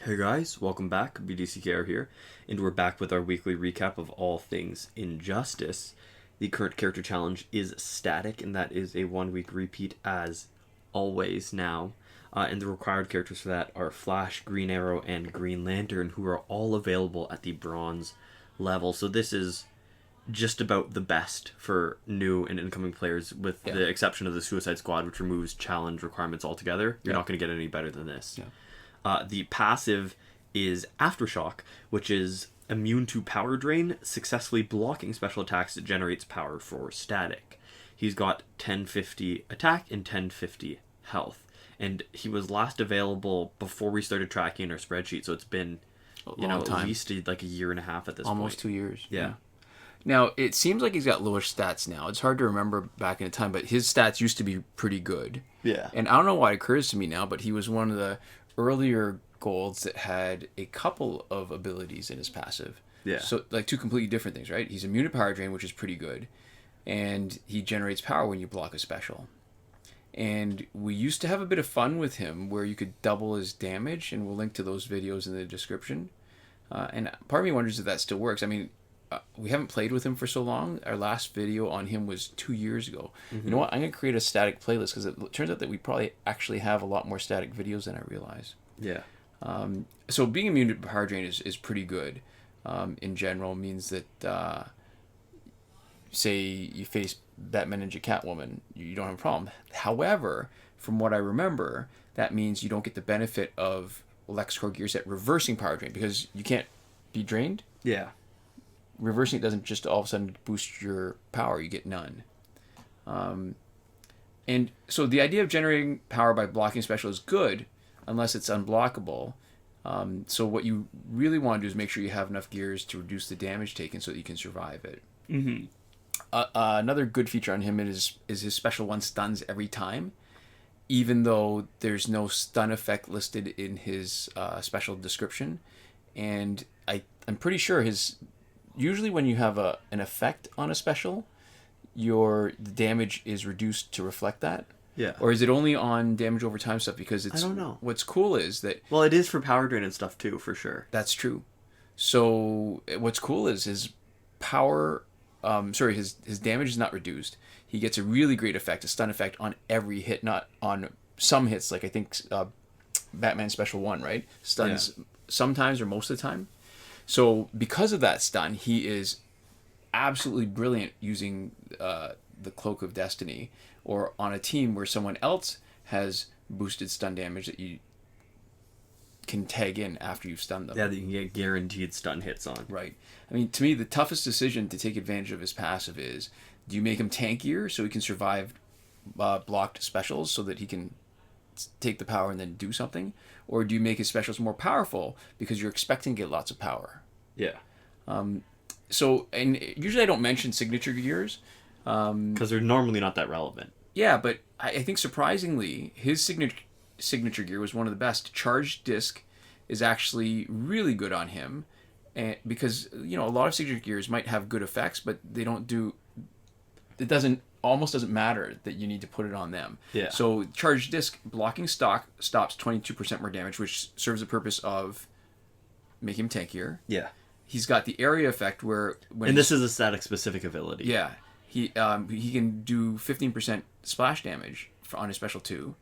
Hey guys, welcome back. BDCKR here, and we're back with our weekly recap of all things Injustice. The current character challenge is static, and that is a 1 week repeat as always now. And the required characters for that are Flash, Green Arrow, and Green Lantern, who are all available at the bronze level. So this is just about the best for new and incoming players, with the exception of the Suicide Squad, which removes challenge requirements altogether. You're not going to get any better than this. The passive is Aftershock, which is immune to power drain, successfully blocking special attacks that generates power for static. He's got 1050 attack and 1050 health. And he was last available before we started tracking in our spreadsheet, so it's been at least like a year and a half at this point. Almost 2 years. Yeah. Now, it seems like he's got lower stats now. It's hard to remember back in the time, but his stats used to be pretty good. Yeah. And I don't know why it occurs to me now, but he was one of the earlier golds that had a couple of abilities in his passive. Yeah. So, like, two completely different things, right? He's immune to power drain, which is pretty good. And he generates power when you block a special. And we used to have a bit of fun with him where you could double his damage, and we'll link to those videos in the description. And part of me wonders if that still works. I mean, we haven't played with him for so long. Our last video on him was 2 years ago. Mm-hmm. You know what? I'm going to create a static playlist because it turns out that we probably actually have a lot more static videos than I realize. Yeah. So being immune to power drain is pretty good. In general, means that say you face Batman Ninja Catwoman, you don't have a problem. However, from what I remember, that means you don't get the benefit of LexCorp gear set reversing power drain because you can't be drained. Yeah. Reversing it doesn't just all of a sudden boost your power, you get none. And so the idea of generating power by blocking special is good unless it's unblockable. So what you really want to do is make sure you have enough gears to reduce the damage taken so that you can survive it. Mm-hmm. Another good feature on him is his special one stuns every time, even though there's no stun effect listed in his special description. And I'm pretty sure usually when you have an effect on a special, the damage is reduced to reflect that. Yeah. Or is it only on damage over time stuff? Because I don't know. What's cool is that... Well, it is for power drain and stuff too, for sure. That's true. So what's cool is his power... his damage is not reduced. He gets a really great effect, a stun effect on every hit, not on some hits, like I think Batman Special 1, right? Stuns sometimes or most of the time. So because of that stun, he is absolutely brilliant using the Cloak of Destiny, or on a team where someone else has boosted stun damage that you can tag in after you've stunned them. Yeah, that you can get guaranteed stun hits on. Right. I mean, to me, the toughest decision to take advantage of his passive is, do you make him tankier so he can survive blocked specials so that he can take the power and then do something? Or do you make his specials more powerful because you're expecting to get lots of power? Yeah. So, and usually I don't mention signature gears. Because they're normally not that relevant. Yeah, but I think surprisingly, his signature gear was one of the best. Charged Disc is actually really good on him, and because a lot of signature gears might have good effects, but they don't do. It almost doesn't matter that you need to put it on them. Yeah. So Charged Disc blocking stock stops 22% more damage, which serves the purpose of making him tankier. Yeah. He's got the area effect where and this is a static specific ability. Yeah. He can do 15% splash damage on his special 2,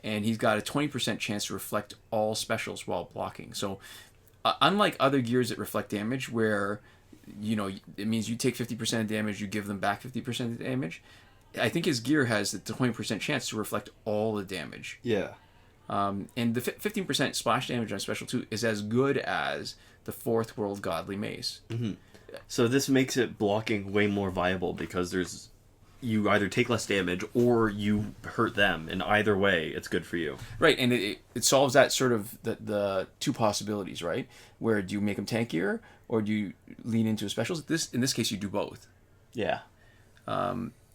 and he's got a 20% chance to reflect all specials while blocking. So, unlike other gears that reflect damage, where it means you take 50% of damage, you give them back 50% of the damage, I think his gear has the 20% chance to reflect all the damage. Yeah. And the 15% splash damage on special 2 is as good as the Fourth World Godly Mace. Mm-hmm. So this makes it blocking way more viable because you either take less damage or you hurt them, and either way it's good for you. Right, and it solves that sort of the two possibilities, right? Where do you make them tankier or do you lean into specials? In this case you do both. Yeah.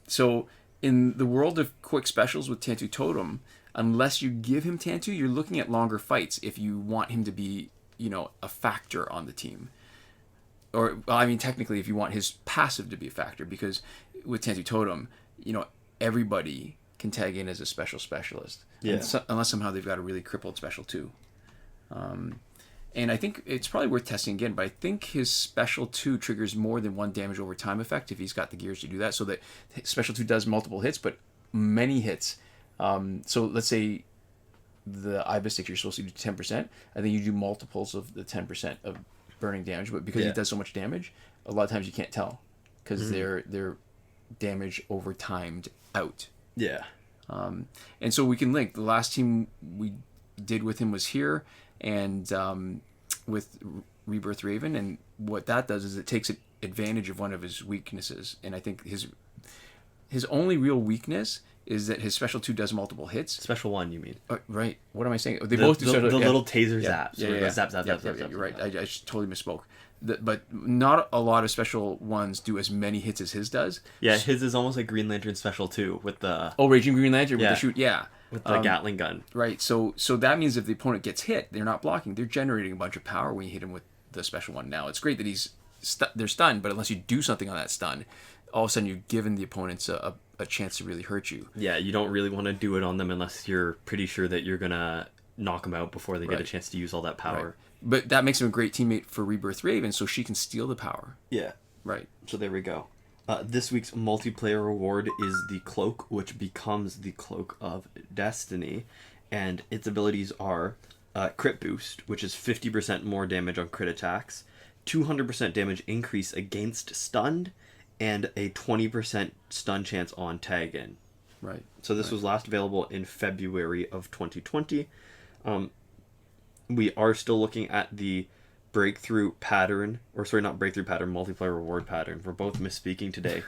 So in the world of quick specials with Tantu Totem, unless you give him Tantu, you're looking at longer fights if you want him to be, a factor on the team. Or, well, I mean, technically, if you want his passive to be a factor, because with Tantu Totem, everybody can tag in as a specialist. Yeah. Unless somehow they've got a really crippled special too. And I think it's probably worth testing again, but I think his Special 2 triggers more than one damage over time effect if he's got the gears to do that. So that Special 2 does multiple hits, but many hits. So let's say the Ibis stick, you're supposed to do 10%. I think you do multiples of the 10% of burning damage, but because he does so much damage, a lot of times you can't tell because they're damage over timed out. Yeah. And so we can link. The last team we did with him was here, and with Rebirth Raven, and what that does is it takes advantage of one of his weaknesses, and I think his only real weakness is that his Special 2 does multiple hits. Special 1, you mean? Right. What am I saying? They both do the little taser zaps. Yeah. Zap. You're right. I totally misspoke. But not a lot of Special 1s do as many hits as his does. Yeah, his is almost like Green Lantern Special 2 with the... Oh, Raging Green Lantern with the shoot. Yeah. With the Gatling gun. Right. So that means if the opponent gets hit, they're not blocking. They're generating a bunch of power when you hit him with the Special 1. Now, it's great that they're stunned, but unless you do something on that stun, all of a sudden you're giving the opponents a chance to really hurt you. Yeah, you don't really want to do it on them unless you're pretty sure that you're going to knock them out before they get a chance to use all that power. Right. But that makes him a great teammate for Rebirth Raven, so she can steal the power. Yeah. Right. So there we go. This week's multiplayer reward is the Cloak, which becomes the Cloak of Destiny. And its abilities are crit boost, which is 50% more damage on crit attacks, 200% damage increase against stunned, and a 20% stun chance on tag in. Right. So this was last available in February of 2020. We are still looking at the breakthrough pattern, multiplayer reward pattern. We're both misspeaking today.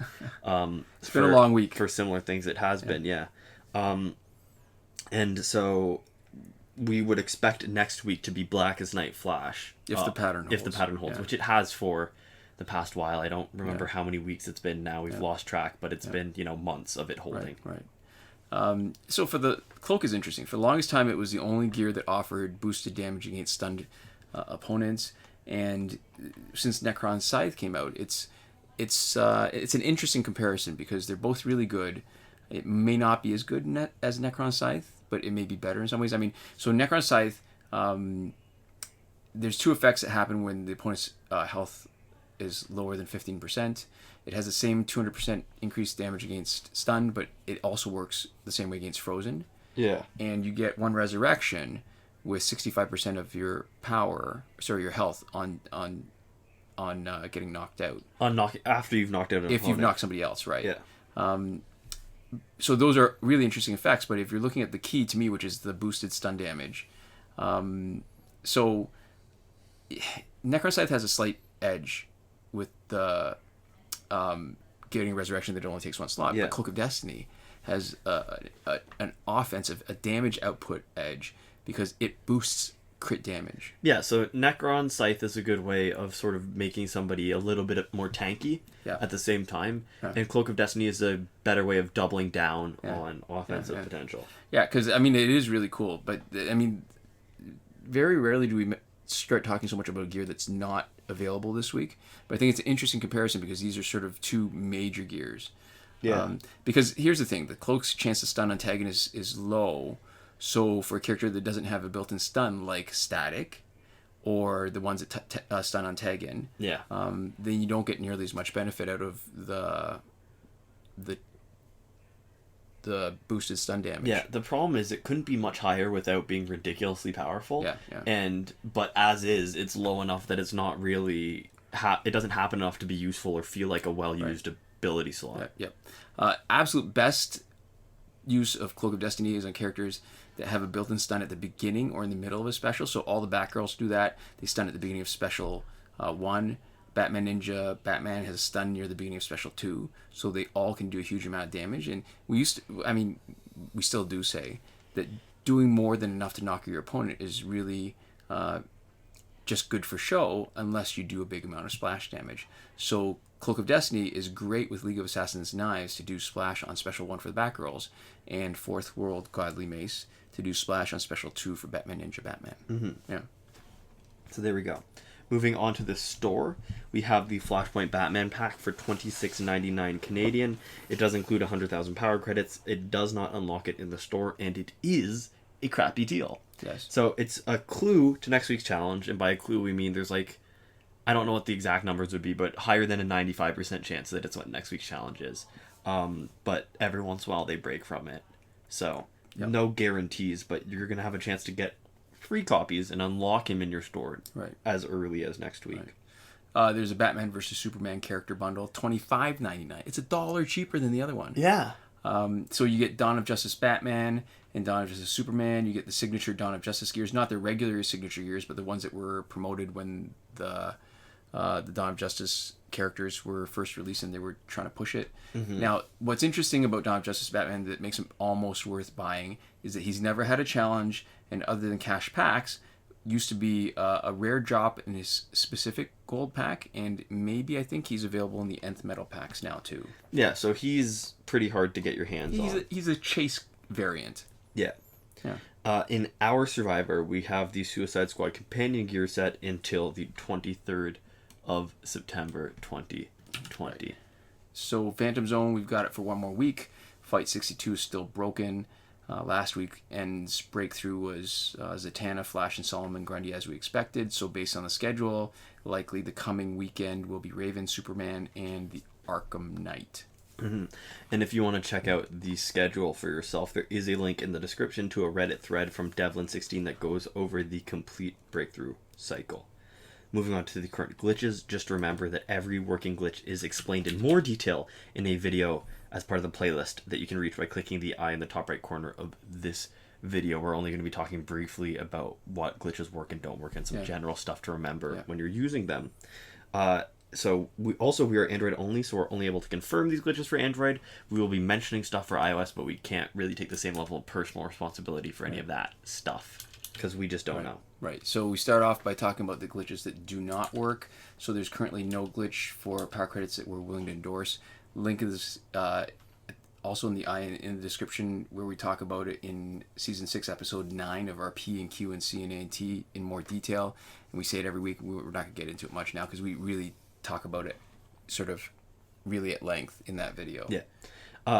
It's been a long week. For similar things, it has been, yeah. And so we would expect next week to be Black as Night Flash. If the pattern holds. If the pattern holds, which it has for the past while. I don't remember how many weeks it's been now. We've lost track, but it's been, months of it holding. Right. So for the Cloak is interesting. For the longest time, it was the only gear that offered boosted damage against stunned opponents. And since Necron Scythe came out, it's an interesting comparison because they're both really good. It may not be as good as Necron Scythe, but it may be better in some ways. I mean, so Necron Scythe, there's two effects that happen when the opponent's health is lower than 15%. It has the same 200% increased damage against stunned, but it also works the same way against frozen. Yeah. And you get one resurrection with 65% of your your health on getting knocked out. After you've knocked out an If opponent. you've knocked somebody else, right? Yeah. So those are really interesting effects, but if you're looking at the key to me, which is the boosted stun damage, so Necron Scythe has a slight edge with the getting resurrection that only takes one slot, but Cloak of Destiny has an offensive, a damage output edge because it boosts crit damage. Yeah, so Necron Scythe is a good way of sort of making somebody a little bit more tanky at the same time. Yeah. And Cloak of Destiny is a better way of doubling down on offensive potential. Yeah, because, I mean, it is really cool. But, I mean, very rarely do we start talking so much about a gear that's not available this week. But I think it's an interesting comparison because these are sort of two major gears. Yeah. Because here's the thing. The Cloak's chance to stun antagonist is low. So for a character that doesn't have a built-in stun like Static or the ones that stun on tag in, then you don't get nearly as much benefit out of the boosted stun damage. Yeah, the problem is it couldn't be much higher without being ridiculously powerful. Yeah. But as is, it's low enough that it's not really it doesn't happen enough to be useful or feel like a well-used ability slot. Yep. Absolute best use of Cloak of Destiny is on characters that have a built-in stun at the beginning or in the middle of a special. So all the Batgirls do that. They stun at the beginning of special 1. Batman Ninja, Batman has a stun near the beginning of special 2. So they all can do a huge amount of damage. And we still do say that doing more than enough to knock your opponent is really just good for show unless you do a big amount of splash damage. So Cloak of Destiny is great with League of Assassins Knives to do splash on special 1 for the Batgirls, and Fourth World Godly Mace to do splash on special 2 for Batman Ninja Batman. Mm-hmm. Yeah. So there we go. Moving on to the store, we have the Flashpoint Batman pack for $26.99 Canadian. It does include 100,000 power credits. It does not unlock it in the store, and it is a crappy deal. Yes. So it's a clue to next week's challenge, and by a clue we mean there's like, I don't know what the exact numbers would be, but higher than a 95% chance that it's what next week's challenge is. But every once in a while they break from it. So no guarantees, but you're going to have a chance to get free copies and unlock him in your store as early as next week. Right. There's a Batman versus Superman character bundle, $25.99. It's $1 cheaper than the other one. Yeah. So you get Dawn of Justice Batman and Dawn of Justice Superman. You get the signature Dawn of Justice gears, not the regular signature gears, but the ones that were promoted when the Dawn of Justice characters were first released and they were trying to push it. Mm-hmm. Now, what's interesting about Dawn of Justice Batman that makes him almost worth buying is that he's never had a challenge, and other than cash packs, used to be a rare drop in his specific gold pack, and maybe I think he's available in the nth metal packs now too. Yeah, so he's pretty hard to get your hands on. He's a chase variant. Yeah. In our Survivor, we have the Suicide Squad companion gear set until the 23rd of September 2020. Right. So Phantom Zone, we've got it for one more week. Fight 62 is still broken. Last weekend's breakthrough was Zatanna, Flash, and Solomon Grundy as we expected. So based on the schedule, likely the coming weekend will be Raven, Superman, and the Arkham Knight. Mm-hmm. And if you want to check out the schedule for yourself, there is a link in the description to a Reddit thread from Devlin16 that goes over the complete breakthrough cycle. Moving on to the current glitches, just remember that every working glitch is explained in more detail in a video as part of the playlist that you can reach by clicking the eye in the top right corner of this video. We're only going to be talking briefly about what glitches work and don't work and some general stuff to remember when you're using them. So we are Android only, so we're only able to confirm these glitches for Android. We will be mentioning stuff for iOS, but we can't really take the same level of personal responsibility for any of that stuff because we just don't know. Right. So we start off by talking about the glitches that do not work. So there's currently no glitch for power credits that we're willing to endorse. Link is also in the description where we talk about it in season 6 episode 9 of our P and Q and C and A and T in more detail. And we say it every week. We're not going to get into it much now because we really talk about it sort of really at length in that video. Yeah.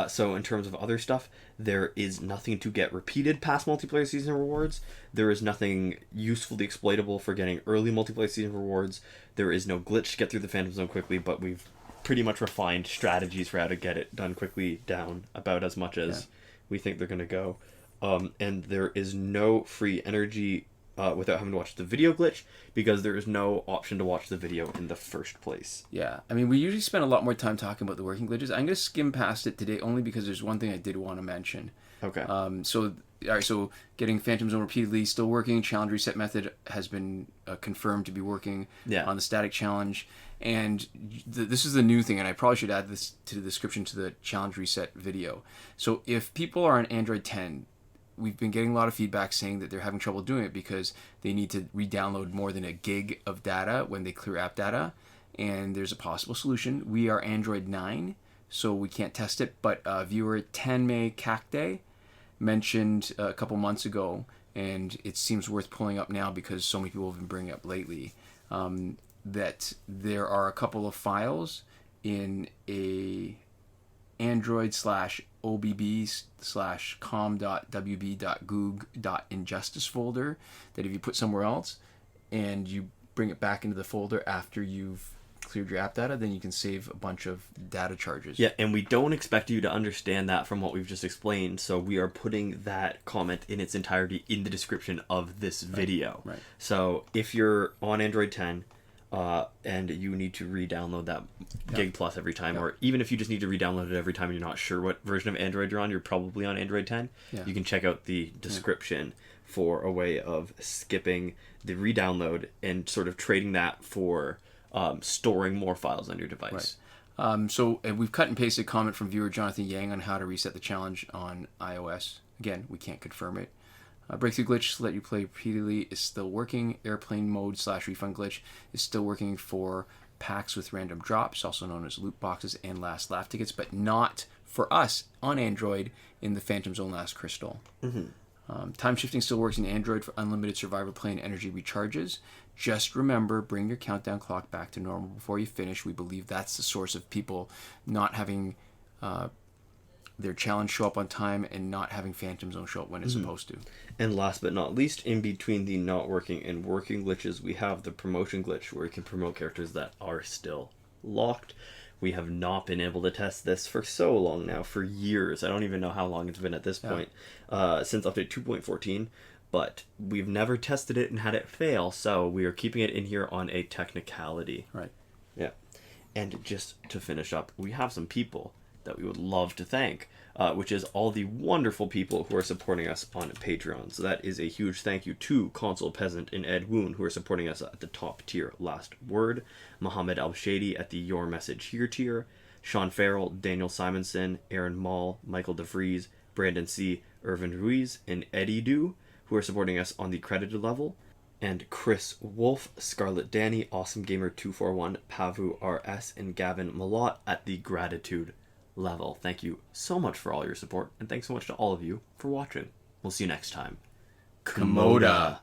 So in terms of other stuff, there is nothing to get repeated past multiplayer season rewards. There is nothing usefully exploitable for getting early multiplayer season rewards. There is no glitch to get through the Phantom Zone quickly, but we've pretty much refined strategies for how to get it done quickly down about as much as we think they're going to go. And there is no free energy without having to watch the video glitch because there is no option to watch the video in the first place. Yeah, I mean, we usually spend a lot more time talking about the working glitches. I'm going to skim past it today only because there's one thing I did want to mention. Okay. So getting Phantom Zone repeatedly still working. Challenge reset method has been confirmed to be working on the static challenge. And this is the new thing, and I probably should add this to the description to the challenge reset video. So if people are on Android 10, we've been getting a lot of feedback saying that they're having trouble doing it because they need to re-download more than a gig of data when they clear app data. And there's a possible solution. We are Android 9, so we can't test it. But viewer 10May Kakde mentioned a couple months ago, and it seems worth pulling up now because so many people have been bringing it up lately, that there are a couple of files in a Android/obb/com.wb.goog.injustice folder that if you put somewhere else and you bring it back into the folder after you've cleared your app data, then you can save a bunch of data charges. Yeah, and we don't expect you to understand that from what we've just explained, so we are putting that comment in its entirety in the description of this video. Right. So if you're on Android 10 and you need to re-download that gig plus every time, or even if you just need to re-download it every time and you're not sure what version of Android you're on, you're probably on Android 10, you can check out the description for a way of skipping the re-download and sort of trading that for storing more files on your device. Right. So we've cut and pasted a comment from viewer Jonathan Yang on how to reset the challenge on iOS. Again, we can't confirm it. Breakthrough glitch to let you play repeatedly is still working. Airplane mode /refund glitch is still working for packs with random drops, also known as loot boxes and last laugh tickets, but not for us on Android in the Phantom Zone Last Crystal. Mm-hmm. Time shifting still works in Android for unlimited survivor play and energy recharges. Just remember, bring your countdown clock back to normal before you finish. We believe that's the source of people not having their challenge show up on time and not having Phantom Zone show up when it's supposed to. And last but not least, in between the not working and working glitches, we have the promotion glitch where you can promote characters that are still locked. We have not been able to test this for so long now, for years. I don't even know how long it's been at this point, since update 2.14. But we've never tested it and had it fail, so we are keeping it in here on a technicality. Right. Yeah. And just to finish up, we have some people that we would love to thank, which is all the wonderful people who are supporting us on Patreon. So that is a huge thank you to Console Peasant and Edwoon, who are supporting us at the top tier Last Word, Mohammed Albshaiti at the Your Message Here tier, Shawn Farrell, Daniel Simonson, Aaron Maule, Michael DeVries, Brandon C., Irvin Ruiz, and Eddydoo, who are supporting us on the credited level, and Chris Wolff, Scarlet, Dani, Awesomegamer 241, Pavu RS, and Gavin Mallott at the gratitude level. Thank you so much for all your support, and thanks so much to all of you for watching. We'll see you next time. Komoda.